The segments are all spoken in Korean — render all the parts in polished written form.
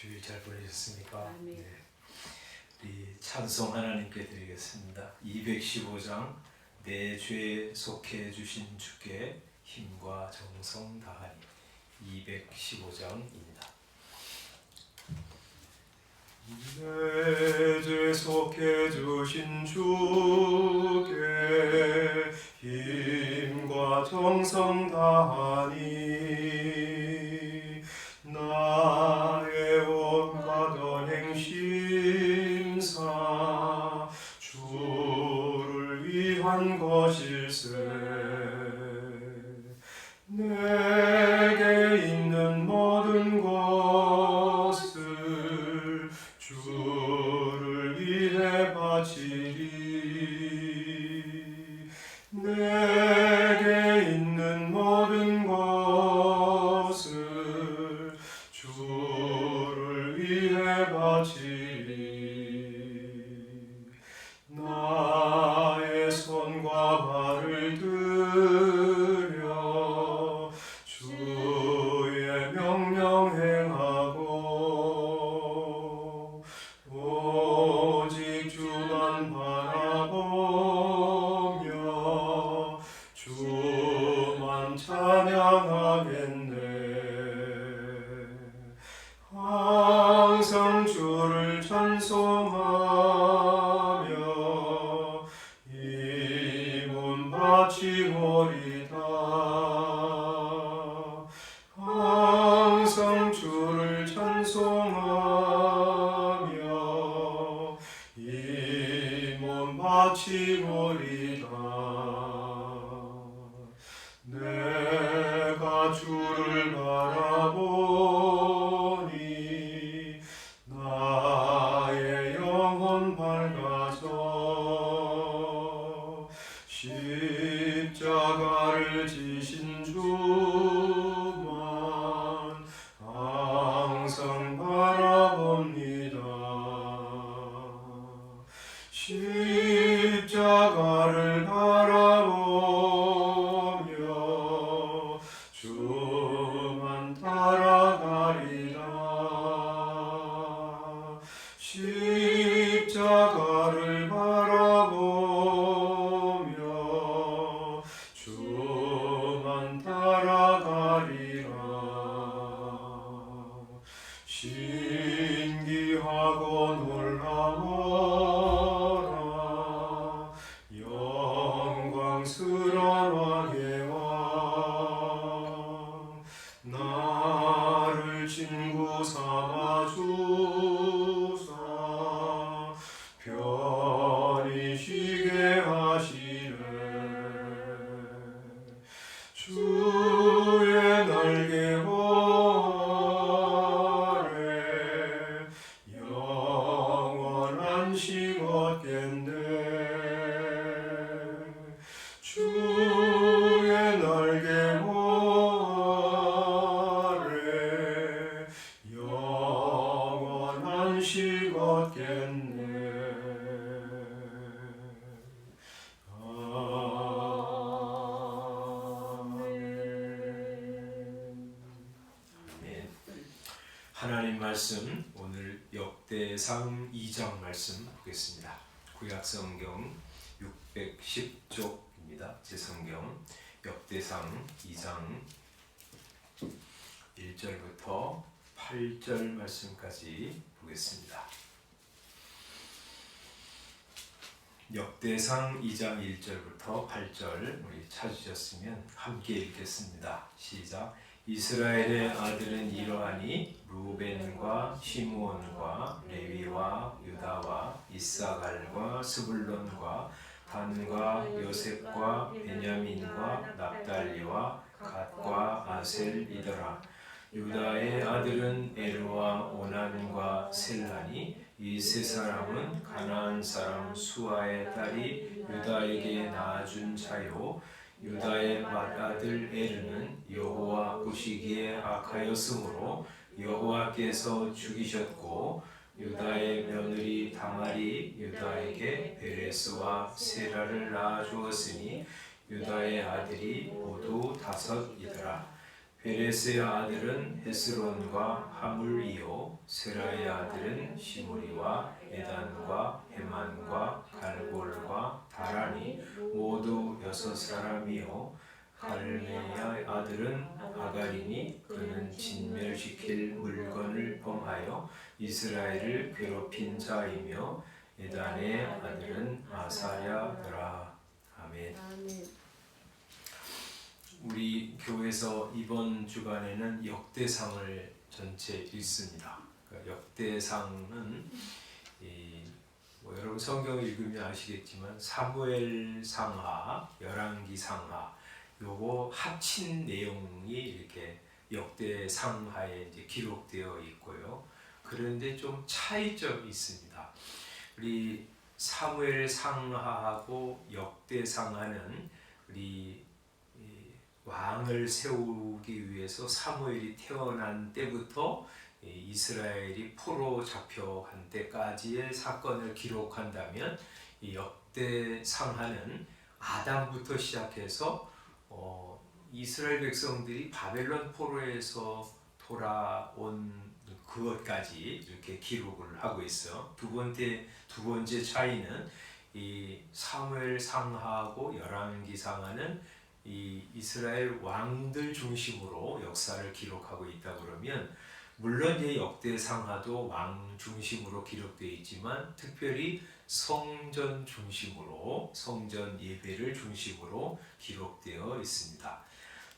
주일 잘 보내셨습니까? 아멘. 네. 우리 찬송 하나님께 드리겠습니다. 215장 내 죄에 속해 주신 주께 힘과 정성 다하니 215장입니다. 내 죄 속해 주신 주께 힘과 정성 다하니 나의 온갖 언행심사 주를 위한 것일세. 내게 있는 모든 것을 주를 위해 바치리. 내게 있는 모든 것을 주를 위해 바치리. 나의 손과 발을 들여 주의 명령 행하고 오직 주만 바라보며 주만 찬양하겠네. 항상 주를 찬송하며 힘은 바치오리다. 항상 주를 찬송하며 힘은 바치오리다. 내가 주를 바라보니 나의 영혼 밝아져. 십자가를 지신 주만 항상 바라봅니다. 십자가를 바라보며 주만 따라가리라. 십자가를 바라보며 주만 따라가리라. 신기하고 놀라워라. 영광스러운 왕의 왕 나를 친구 삼아 주사 편히 쉬게 하시네. 주의 날개 아래 영원한 식 얻겠네. 주의 날개 아래 영원한 식 얻겠네. 아멘. 하나님 말씀 오늘 역대상 2장 말씀 보겠습니다. 구약성경 610쪽입니다. 제 성경 역대상 2장 1절부터 8절 말씀까지 보겠습니다. 역대상 2장 1절부터 8절 우리 찾으셨으면 함께 읽겠습니다. 시작. 이스라엘의 아들은 이러하니 루벤과 시므온과 레위와 유다와 이사갈과 스불론과 단과 요셉과 베냐민과 납달리와 갓과 아셀이더라. 유다의 아들은 에르와 오난과 셀라니 이 세 사람은 가나안 사람 수아의 딸이 유다에게 낳아준 자요. 유다의 맏아들 에르는 여호와 보시기에 악하였으므로 여호와께서 죽이셨고 유다의 며느리 다말이 유다에게 베레스와 세라를 낳아주었으니 유다의 아들이 모두 5이더라. 베레스의 아들은 헤스론과 하물이요 세라의 아들은 시므리와 에단과 헤만과 갈골과 다란이 모두 6사람이요 갈메야의 아들은 아가리니 그는 진멸시킬 물건을 범하여 이스라엘을 괴롭힌 자이며 에단의 아들은 아사랴더라. 아멘. 우리 교회에서 이번 주간에는 역대상을 전체 읽습니다. 그러니까 역대상은 여러분 성경을 읽으면 아시겠지만 사무엘 상하, 열왕기 상하 요거 합친 내용이 이렇게 역대 상하에 이제 기록되어 있고요. 그런데 좀 차이점이 있습니다. 우리 사무엘 상하하고 역대 상하는 우리 왕을 세우기 위해서 사무엘이 태어난 때부터 이스라엘이 포로 잡혀간 때까지의 사건을 기록한다면 이 역대 상하는 아담부터 시작해서 이스라엘 백성들이 바벨론 포로에서 돌아온 그것까지 이렇게 기록을 하고 있어. 두 번째 차이는 이 사무엘 상하하고 열왕기 상하는 이 이스라엘 왕들 중심으로 역사를 기록하고 있다 그러면 물론 이 역대 상하도 왕 중심으로 기록되어 있지만 특별히 성전 중심으로 성전 예배를 중심으로 기록되어 있습니다.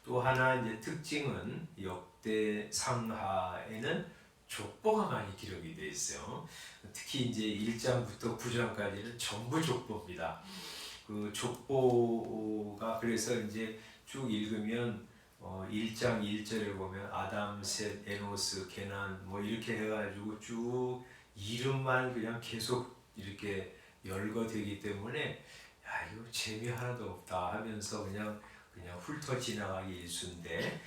또 하나 이제 특징은 역대 상하에는 족보가 많이 기록이 되어 있어요. 특히 이제 1장부터 9장까지는 전부 족보입니다. 그 족보가 그래서 이제 쭉 읽으면 1장 1절에 보면 아담, 셋, 에노스, 게난 뭐 이렇게 해가지고 쭉 이름만 그냥 계속 이렇게 열거되기 때문에 야 이거 재미 하나도 없다 하면서 그냥 훑어 지나가기 일쑤인데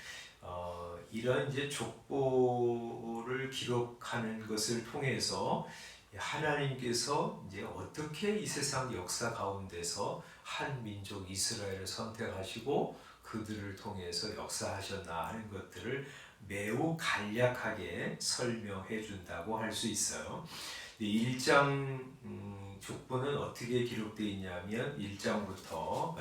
이런 이제 족보를 기록하는 것을 통해서 하나님께서 이제 어떻게 이 세상 역사 가운데서 한 민족 이스라엘을 선택하시고 그들을 통해서 역사하셨나 하는 것들을 매우 간략하게 설명해 준다고 할 수 있어요. 1장 족보는 어떻게 기록되어 있냐면 1장 1절부터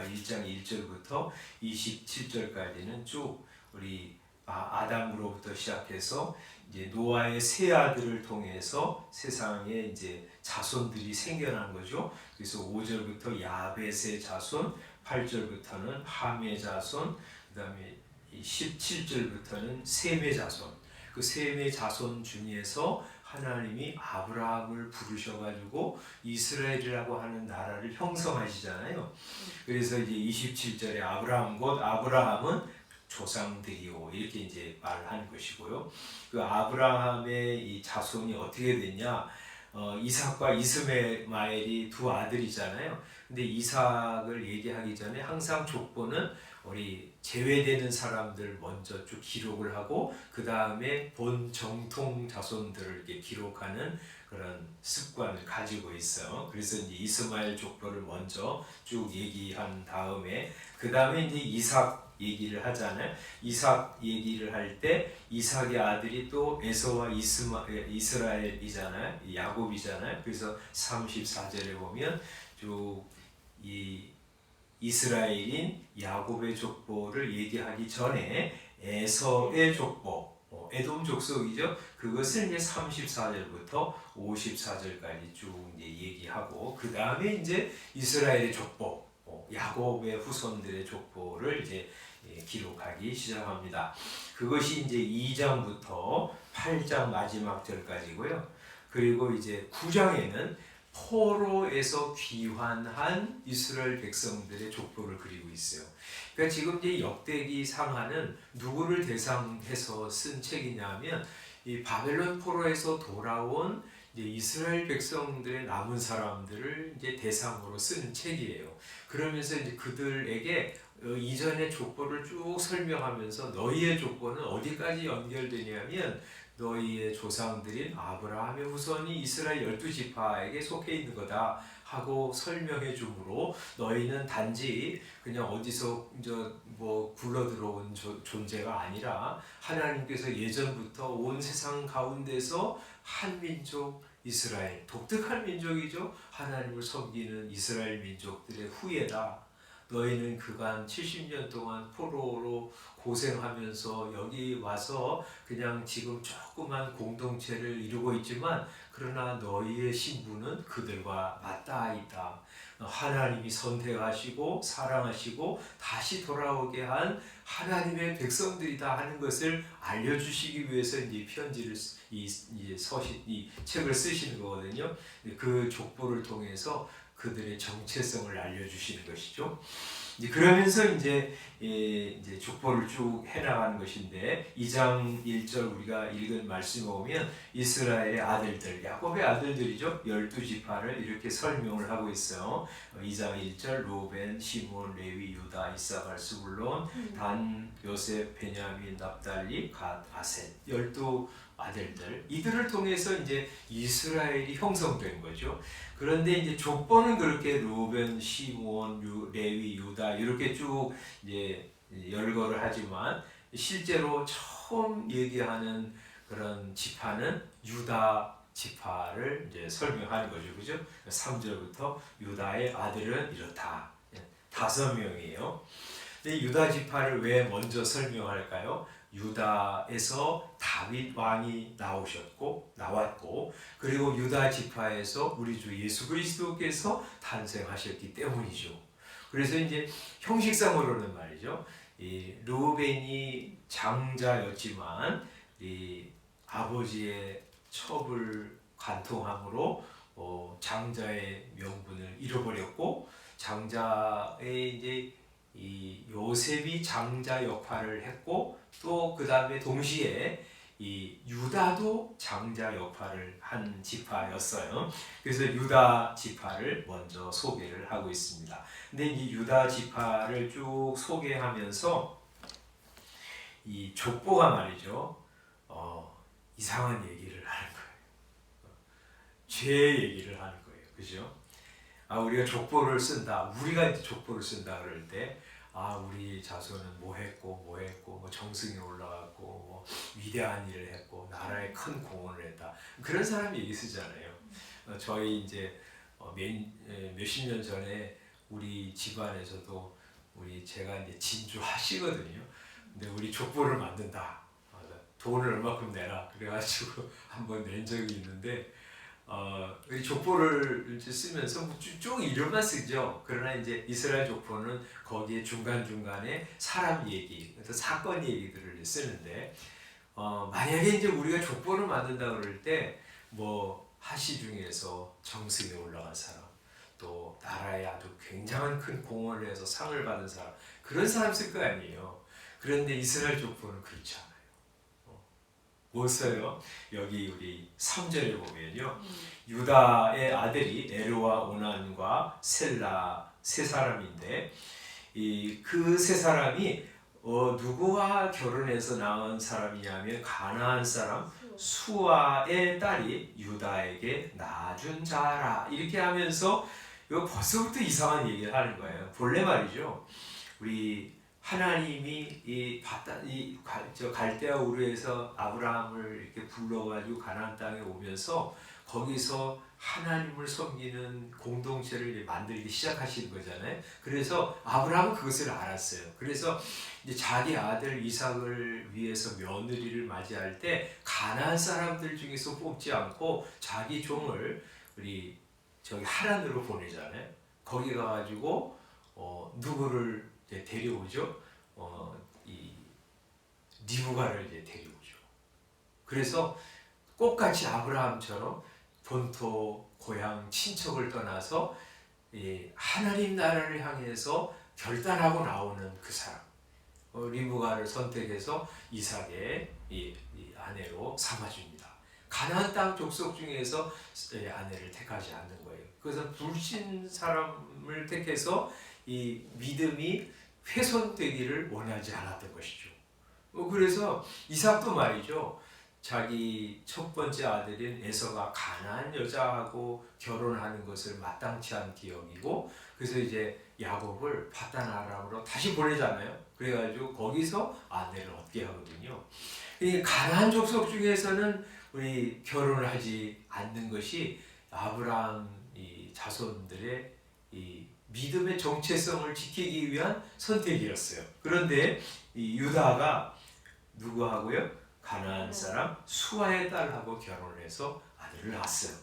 27절까지는 쭉 우리 아담으로부터 시작해서 이제 노아의 세 아들을 통해서 세상에 이제 자손들이 생겨난 거죠. 그래서 5절부터 야벳의 자손, 8절부터는 함의 자손, 그다음에 17절부터는 셈의 자손. 그 셈의 자손 중에서 하나님이 아브라함을 부르셔가지고 이스라엘이라고 하는 나라를 형성하시잖아요. 그래서 이제 27절에 아브라함 곧 아브라함은 조상들이요 이렇게 이제 말하는 것이고요. 그 아브라함의 이 자손이 어떻게 됐냐? 이삭과 이스마엘이 두 아들이잖아요. 근데 이삭을 얘기하기 전에 항상 족보는 우리 제외되는 사람들 먼저 쭉 기록을 하고 그 다음에 본 정통 자손들을 이렇게 기록하는 그런 습관을 가지고 있어요. 그래서 이제 이스마엘 족보를 먼저 쭉 얘기한 다음에 그 다음에 이제 이삭 얘기를 하잖아요. 이삭 얘기를 할 때 이삭의 아들이 또 에서와 이스라엘이잖아요. 야곱이잖아요. 그래서 34절에 보면 쭉 이 이스라엘인 야곱의 족보를 얘기하기 전에 에서의 족보, 에돔 족속이죠. 그것을 이제 34절부터 54절까지 쭉 이제 얘기하고 그 다음에 이제 이스라엘의 족보, 야곱의 후손들의 족보를 이제 기록하기 시작합니다. 그것이 이제 2장부터 8장 마지막 절까지고요. 그리고 이제 9장에는 포로에서 귀환한 이스라엘 백성들의 족보를 그리고 있어요. 그러니까 지금 이제 역대기 상하는 누구를 대상해서 쓴 책이냐면 이 바벨론 포로에서 돌아온 이제 이스라엘 백성들의 남은 사람들을 이제 대상으로 쓴 책이에요. 그러면서 이제 그들에게 이전의 족보를 쭉 설명하면서 너희의 족보는 어디까지 연결되냐면 너희의 조상들인 아브라함의 후손이 이스라엘 12지파에게 속해 있는 거다 하고 설명해 주므로 너희는 단지 그냥 어디서 뭐 굴러 들어온 존재가 아니라 하나님께서 예전부터 온 세상 가운데서 한 민족 이스라엘, 독특한 민족이죠. 하나님을 섬기는 이스라엘 민족들의 후예다. 너희는 그간 70년 동안 포로로 고생하면서 여기 와서 그냥 지금 조그만 공동체를 이루고 있지만 그러나 너희의 신분은 그들과 맞닿아 있다. 하나님이 선택하시고 사랑하시고 다시 돌아오게 한 하나님의 백성들이다 하는 것을 알려주시기 위해서 이 편지를 이 책을 쓰시는 거거든요. 그 족보를 통해서 그들의 정체성을 알려주시는 것이죠. 그러면서 이제 족보를 쭉 해나가는 것인데 2장 1절 우리가 읽은 말씀에 보면 이스라엘의 아들들, 야곱의 아들들이죠. 12지파를 이렇게 설명을 하고 있어요. 2장 1절 루벤, 시므온, 레위, 유다, 이사갈, 스불론, 단, 요셉, 베냐민, 납달리, 갓, 아셋 12 아들들, 이들을 통해서 이제 이스라엘이 형성된 거죠. 그런데 이제 족보는 그렇게 루벤, 시므온, 레위, 유다 이렇게 쭉 이제 열거를 하지만 실제로 처음 얘기하는 그런 지파는 유다 지파를 이제 설명하는 거죠, 그죠? 3절부터 유다의 아들은 이렇다. 5명이에요. 근데 유다 지파를 왜 먼저 설명할까요? 유다에서 다윗 왕이 나왔고 그리고 유다 지파에서 우리 주 예수 그리스도께서 탄생하셨기 때문이죠. 그래서 이제 형식상으로는 말이죠. 이 르우벤이 장자였지만 이 아버지의 첩을 간통함으로 장자의 명분을 잃어버렸고 장자의 이제 이 요셉이 장자 역할을 했고 또 그 다음에 동시에 이 유다도 장자 역할을 한 지파였어요. 그래서 유다 지파를 먼저 소개를 하고 있습니다. 근데 이 유다 지파를 쭉 소개하면서 이 족보가 말이죠. 이상한 얘기를 하는 거예요. 죄 얘기를 하는 거예요. 그죠? 우리가 족보를 쓴다. 우리가 이제 족보를 쓴다 그럴 때 우리 자손은 뭐 했고 뭐 정승에 올라갔고 뭐 위대한 일을 했고 나라에 큰 공헌을 했다. 그런 사람 얘기 쓰잖아요. 저희 이제 몇십 년 전에 우리 집안에서도 제가 이제 진주 하시거든요. 근데 우리 족보를 만든다. 돈을 얼마큼 내라. 그래가지고 한번 낸 적이 있는데 이 족보를 쓰면서 쭉 이름만 쓰죠. 그러나 이제 이스라엘 족보는 거기에 중간중간에 사람 얘기, 사건 얘기들을 쓰는데 만약에 이제 우리가 족보를 만든다 그럴 때 뭐 하시 중에서 정승에 올라간 사람, 또 나라에 아주 굉장한 큰 공헌을 해서 상을 받은 사람, 그런 사람 쓸 거 아니에요. 그런데 이스라엘 족보는 그렇지 않아요. 뭐 써요? 여기 우리 3절에 보면요. 유다의 아들이 에르와 오난과 셀라 세 사람인데 그 세 사람이 누구와 결혼해서 낳은 사람이냐면 가나안 사람 수아의 딸이 유다에게 낳아준 자라. 이렇게 하면서 이거 벌써부터 이상한 얘기를 하는 거예요. 본래 말이죠. 우리 하나님이 갈대아 우르에서 아브라함을 이렇게 불러가지고 가나안 땅에 오면서 거기서 하나님을 섬기는 공동체를 만들기 시작하시는 거잖아요. 그래서 아브라함은 그것을 알았어요. 그래서 이제 자기 아들 이삭을 위해서 며느리를 맞이할 때 가나안 사람들 중에서 뽑지 않고 자기 종을 우리 저기 하란으로 보내잖아요. 거기 가가지고 누구를 데려오죠. 이 리브가를 이제 데려오죠. 그래서 똑같이 아브라함처럼 본토 고향 친척을 떠나서 하나님 나라를 향해서 결단하고 나오는 그 사람, 리브가를 선택해서 이삭의 이 아내로 삼아줍니다. 가나안 땅 족속 중에서 아내를 택하지 않는 거예요. 그래서 불신 사람을 택해서 이 믿음이 훼손되기를 원하지 않았던 것이죠. 그래서 이삭도 말이죠. 자기 첫 번째 아들인 에서가 가나안 여자하고 결혼하는 것을 마땅치 않게 여기고, 그래서 이제 야곱을 파단 아람으로 다시 보내잖아요. 그래가지고 거기서 아내를 얻게 하거든요. 이 가나안 족속 중에서는 우리 결혼을 하지 않는 것이 아브라함 이 자손들의 이 믿음의 정체성을 지키기 위한 선택이었어요. 그런데 이 유다가 누구하고요? 가나안 사람 수아의 딸하고 결혼을 해서 아들을 낳았어요.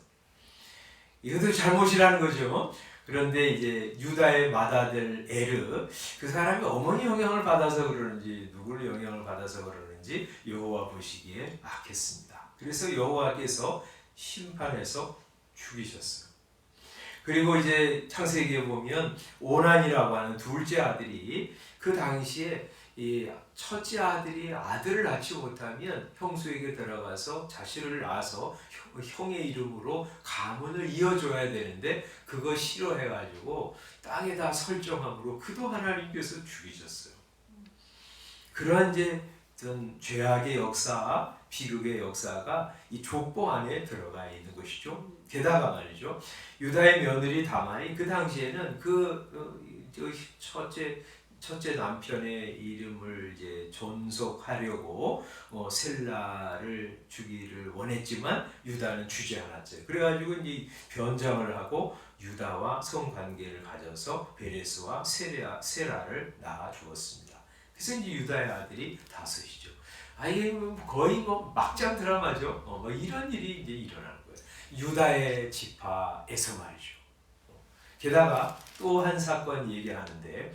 이것도 잘못이라는 거죠. 그런데 이제 유다의 맏아들 에르, 그 사람이 어머니 영향을 받아서 그러는지 누구를 영향을 받아서 그러는지 여호와 보시기에 악했습니다. 그래서 여호와께서 심판해서 죽이셨어요. 그리고 이제 창세기에 보면 오난이라고 하는 둘째 아들이 그 당시에 이 첫째 아들이 아들을 낳지 못하면 형수에게 들어가서 자식을 낳아서 형의 이름으로 가문을 이어줘야 되는데 그거 싫어해가지고 땅에다 설정함으로 그도 하나님께서 죽이셨어요. 그러한 이제 죄악의 역사, 비극의 역사가 이 족보 안에 들어가 있는 것이죠. 게다가 말이죠, 유다의 며느리 다말이 그 당시에는 첫째 남편의 이름을 이제 존속하려고 셀라를 주기를 원했지만 유다는 주지 않았죠. 그래가지고 이제 변장을 하고 유다와 성관계를 가져서 베레스와 세라를 낳아 주었습니다. 그래서 이제 유다의 아들이 다섯이죠. 이게 거의 막장 드라마죠. 뭐 이런 일이 이제 일어나는 거예요. 유다의 지파에서 말이죠. 게다가 또 한 사건 얘기하는데,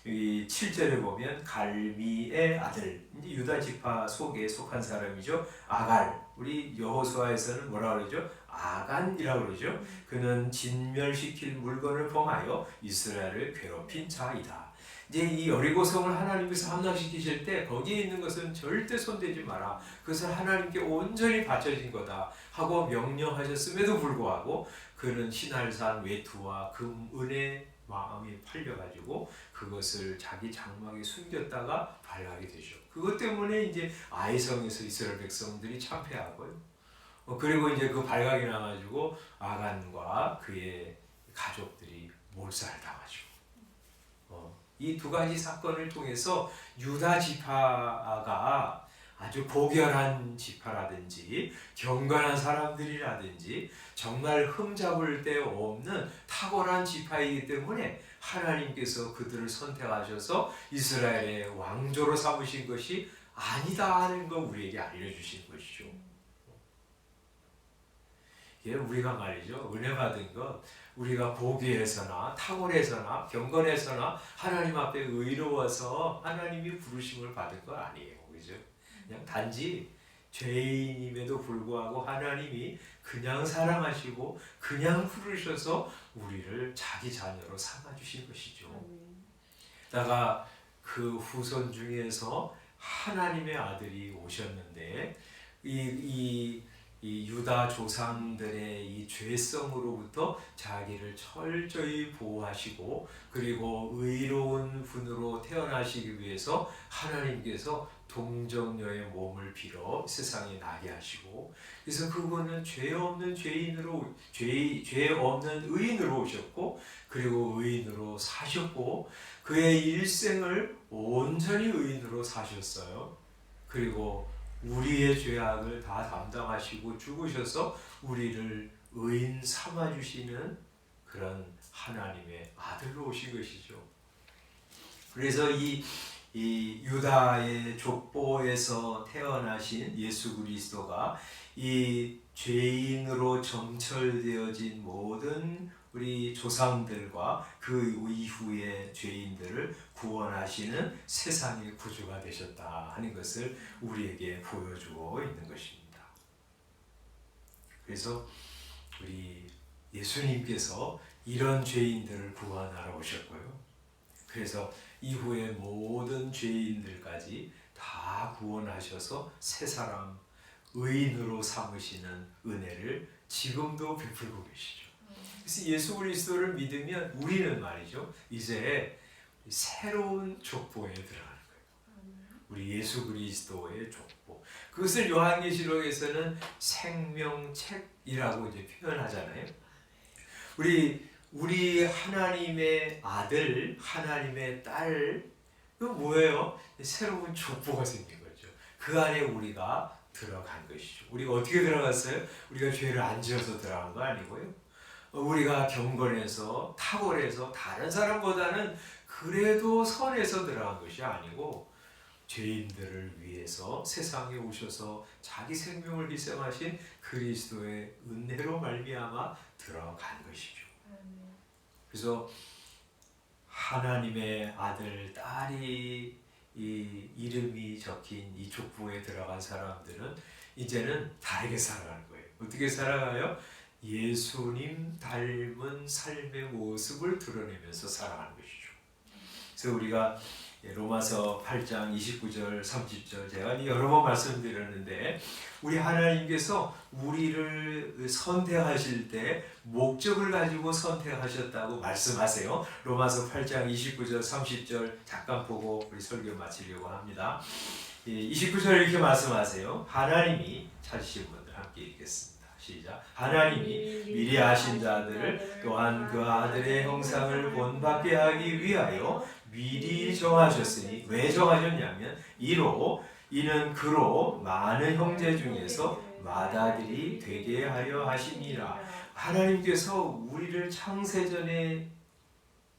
이 7절에 보면 갈미의 아들, 이제 유다 지파 속에 속한 사람이죠. 아갈. 우리 여호수아에서는 뭐라 그러죠? 아간이라고 그러죠. 그는 진멸시킬 물건을 범하여 이스라엘을 괴롭힌 자이다. 이제 이 여리고성을 하나님께서 함락시키실 때 거기에 있는 것은 절대 손대지 마라. 그것은 하나님께 온전히 바쳐진 거다 하고 명령하셨음에도 불구하고 그는 신할산 외투와 금, 은에 마음이 팔려가지고 그것을 자기 장막에 숨겼다가 발각이 되죠. 그것 때문에 이제 아이성에서 이스라엘 백성들이 참패하고요. 그리고 이제 그 발각이 나가지고 아간과 그의 가족들이 몰살을 당하죠. 이 두 가지 사건을 통해서 유다 지파가 아주 고결한 지파라든지 경건한 사람들이라든지 정말 흠잡을 데 없는 탁월한 지파이기 때문에 하나님께서 그들을 선택하셔서 이스라엘의 왕조로 삼으신 것이 아니다 하는 거 우리에게 알려주신 것이죠. 우리가 말이죠, 은혜 받은 것, 우리가 고귀해서나 탁월해서나 경건해서나 하나님 앞에 의로워서 하나님이 부르심을 받은 거 아니에요. 그죠? 그냥 단지 죄인임에도 불구하고 하나님이 그냥 사랑하시고 그냥 부르셔서 우리를 자기 자녀로 삼아주신 것이죠. 다가 그 후손 중에서 하나님의 아들이 오셨는데 이 유다 조상들의 이 죄성으로부터 자기를 철저히 보호하시고 그리고 의로운 분으로 태어나시기 위해서 하나님께서 동정녀의 몸을 빌어 세상에 나게 하시고, 그래서 그분은 죄 없는 죄인으로 죄 없는 의인으로 오셨고 그리고 의인으로 사셨고 그의 일생을 온전히 의인으로 사셨어요. 그리고 우리의 죄악을 다 담당하시고 죽으셔서 우리를 의인 삼아주시는 그런 하나님의 아들로 오신 것이죠. 그래서 이 유다의 족보에서 태어나신 예수 그리스도가 이 죄인으로 점철되어진 모든 우리 조상들과 그 이후의 죄인들을 구원하시는 세상의 구주가 되셨다 하는 것을 우리에게 보여주고 있는 것입니다. 그래서 우리 예수님께서 이런 죄인들을 구원하러 오셨고요. 그래서 이후의 모든 죄인들까지 다 구원하셔서 새 사람 의인으로 삼으시는 은혜를 지금도 베풀고 계시죠. 그래서 예수 그리스도를 믿으면 우리는 말이죠, 이제 새로운 족보에 들어가는 거예요. 우리 예수 그리스도의 족보. 그것을 요한계시록에서는 생명책이라고 이제 표현하잖아요. 우리 하나님의 아들, 하나님의 딸, 그 뭐예요? 새로운 족보가 생긴 거죠. 그 안에 우리가 들어간 것이죠. 우리가 어떻게 들어갔어요? 우리가 죄를 안 지어서 들어간 거 아니고요. 우리가 경건해서 탁월해서 다른 사람보다는 그래도 선해서 들어간 것이 아니고 죄인들을 위해서 세상에 오셔서 자기 생명을 희생하신 그리스도의 은혜로 말미암아 들어간 것이죠. 그래서 하나님의 아들, 딸이 이 이름이 적힌 이 족보에 들어간 사람들은 이제는 다르게 살아가는 거예요. 어떻게 살아가요? 예수님 닮은 삶의 모습을 드러내면서 살아가는 것이죠. 그래서 우리가 로마서 8장 29절 30절 제가 여러 번 말씀드렸는데 우리 하나님께서 우리를 선택하실 때 목적을 가지고 선택하셨다고 말씀하세요. 로마서 8장 29절 30절 잠깐 보고 우리 설교 마치려고 합니다. 29절 이렇게 말씀하세요. 하나님이 찾으신 분들 함께 읽겠습니다. 시작. 하나님이 미리 아신 자들을 또한 그 아들의 형상을 본받게 하기 위하여 미리 정하셨으니 왜 정하셨냐면 이는 그로 많은 형제 중에서 맏아들이 되게 하려 하심이라. 하나님께서 우리를 창세전에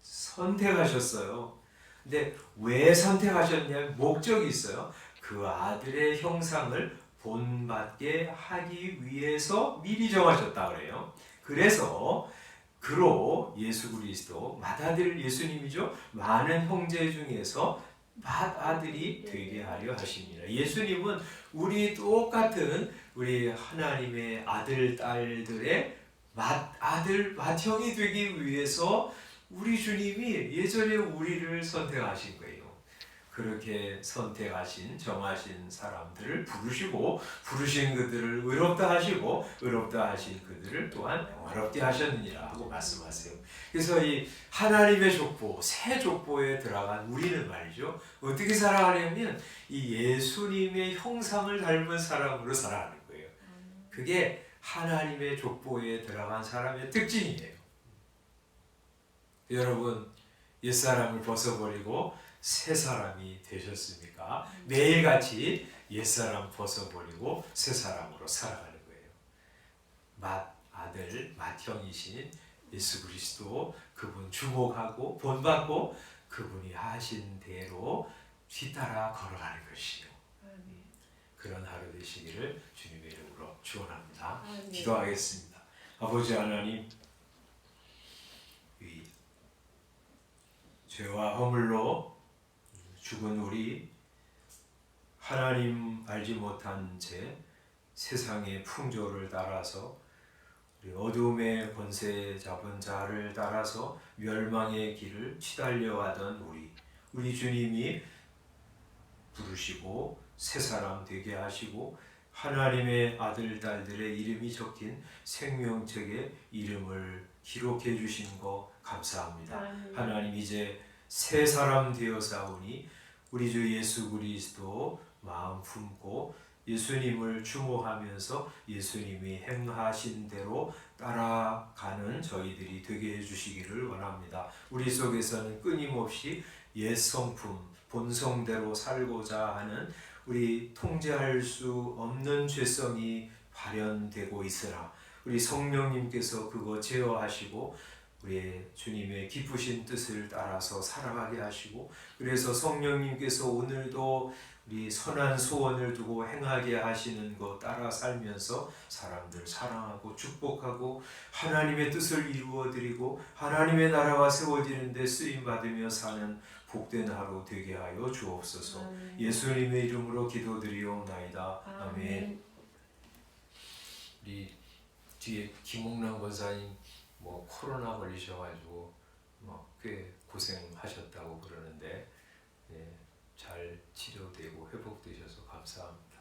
선택하셨어요. 근데 왜 선택하셨냐면 목적이 있어요. 그 아들의 형상을 본받게 하기 위해서 미리 정하셨다 그래요. 그래서 그로 예수 그리스도 맏아들 예수님이죠. 많은 형제 중에서 맏아들이 되게 하려 하십니다. 예수님은 우리 똑같은 우리 하나님의 아들 딸들의 맏아들 맏형이 되기 위해서 우리 주님이 예전에 우리를 선택하신 거예요. 그렇게 선택하신 정하신 사람들을 부르시고 부르신 그들을 의롭다 하시고 의롭다 하신 그들을 또한 영화롭게 하셨느니라 하고 말씀하세요. 그래서 이 하나님의 족보, 새 족보에 들어간 우리는 말이죠. 어떻게 살아가냐면 이 예수님의 형상을 닮은 사람으로 살아가는 거예요. 그게 하나님의 족보에 들어간 사람의 특징이에요. 여러분 옛사람을 벗어버리고 새 사람이 되셨습니까? 매일같이 옛사람 벗어버리고 새 사람으로 살아가는 거예요. 맏아들, 맏형이신 예수 그리스도 그분 주목하고 본받고 그분이 하신 대로 뒤따라 걸어가는 것이요. 그런 하루 되시기를 주님의 이름으로 축원합니다. 기도하겠습니다. 아버지 하나님, 이 죄와 허물로 죽은 우리 하나님 알지 못한 채 세상의 풍조를 따라서 우리 어둠의 권세 잡은 자를 따라서 멸망의 길을 치달려가던 우리 주님이 부르시고 새 사람 되게 하시고 하나님의 아들 딸들의 이름이 적힌 생명책에 이름을 기록해 주신 거 감사합니다. 하나님 이제 새 사람 되어사오니 우리 주 예수 그리스도 마음 품고 예수님을 주목하면서 예수님이 행하신 대로 따라가는 저희들이 되게 해주시기를 원합니다. 우리 속에서는 끊임없이 옛 성품, 본성대로 살고자 하는 우리 통제할 수 없는 죄성이 발현되고 있으나 우리 성령님께서 그거 제어하시고 우리 주님의 기쁘신 뜻을 따라서 살아가게 하시고 그래서 성령님께서 오늘도 우리 선한 소원을 두고 행하게 하시는 것 따라 살면서 사람들 사랑하고 축복하고 하나님의 뜻을 이루어드리고 하나님의 나라가 세워지는 데 쓰임받으며 사는 복된 하루 되게 하여 주옵소서. 예수님의 이름으로 기도드리옵나이다. 아멘. 우리 뒤에 김홍남 권사님 코로나 걸리셔가지고 꽤 고생하셨다고 그러는데 잘 치료되고 회복되셔서 감사합니다.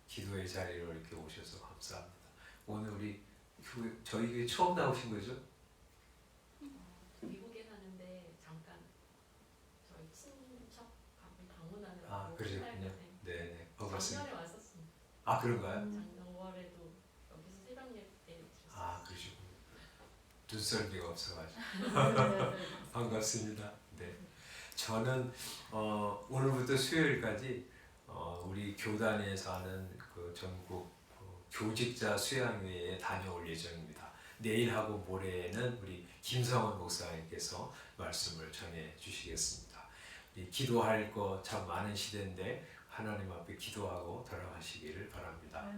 기도의 자리로 이렇게 오셔서 감사합니다. 오늘 우리 저희 교회 처음 나오신 거죠? 미국에 사는데 잠깐 저희 친척 방문하느라고 그러셨군요. 네네. 왔습니다. 작년에 왔었습니다. 아 그런가요? 작년 5월에도 여기서 새벽 예배 드렸어요. 아 그러시군요. 눈썰미가 없어가지고 반갑습니다. 네, 저는 오늘부터 수요일까지 우리 교단에서 하는 그 전국 교직자 수양회에 다녀올 예정입니다. 내일하고 모레는 우리 김성원 목사님께서 말씀을 전해 주시겠습니다. 기도할 거 참 많은 시대인데 하나님 앞에 기도하고 돌아가시기를 바랍니다.